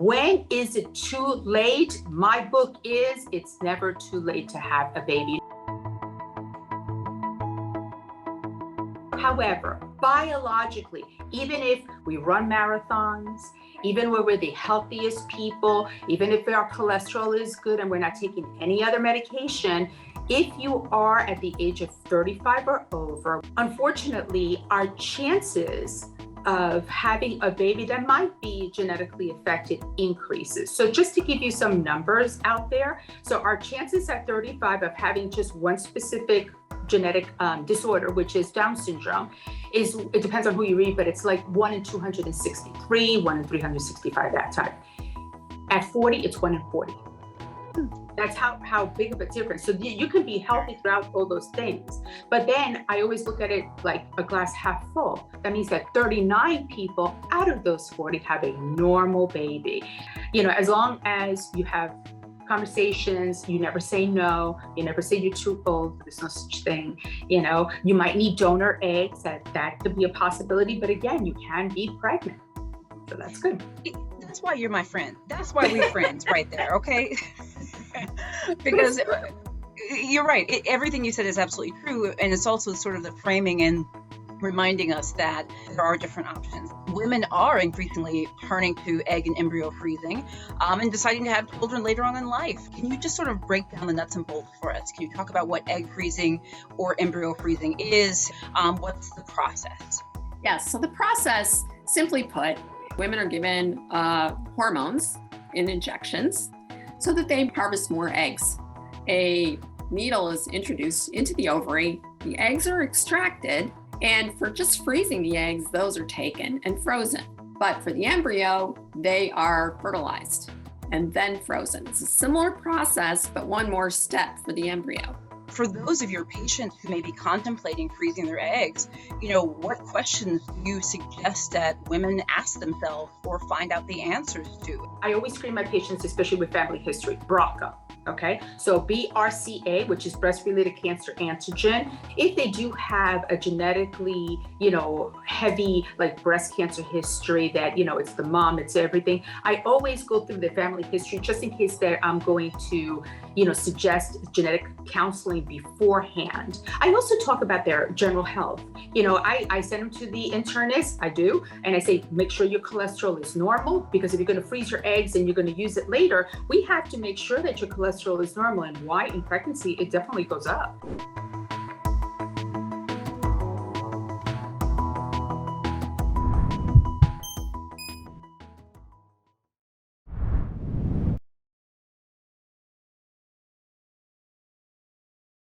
When is it too late? My book is, it's never too late to have a baby. However, biologically, even if we run marathons, even when we're the healthiest people, even if our cholesterol is good and we're not taking any other medication, if you are at the age of 35 or over, unfortunately, our chances of having a baby that might be genetically affected increases. So just to give you some numbers out there, so our chances at 35 of having just one specific genetic disorder, which is Down syndrome, it depends on who you read, but it's like 1 in 263, 1 in 365, that type. At 40, it's 1 in 40. That's how big of a difference. So you can be healthy throughout all those things. But then I always look at it like a glass half full. That means that 39 people out of those 40 have a normal baby. You know, as long as you have conversations, you never say no, you never say you're too old, there's no such thing. You know, you might need donor eggs, that could be a possibility, but again, you can be pregnant. So that's good. That's why you're my friend. That's why we're friends right there, okay? Because you're right. Everything you said is absolutely true. And it's also sort of the framing and reminding us that there are different options. Women are increasingly turning to egg and embryo freezing and deciding to have children later on in life. Can you just sort of break down the nuts and bolts for us? Can you talk about what egg freezing or embryo freezing is? What's the process? Yes, so the process, simply put, women are given hormones in injections so that they harvest more eggs. A needle is introduced into the ovary, the eggs are extracted, and for just freezing the eggs, those are taken and frozen. But for the embryo, they are fertilized and then frozen. It's a similar process, but one more step for the embryo. For those of your patients who may be contemplating freezing their eggs, you know, what questions do you suggest that women ask themselves or find out the answers to? I always screen my patients, especially with family history, BRCA. Okay, so BRCA, which is breast-related cancer antigen, if they do have a genetically, heavy like breast cancer history that, it's the mom, it's everything, I always go through the family history just in case that I'm going to, suggest genetic counseling beforehand. I also talk about their general health. I send them to the internist, I do, and I say, make sure your cholesterol is normal, because if you're going to freeze your eggs and you're going to use it later, we have to make sure that your cholesterol is normal. And why in pregnancy, it definitely goes up.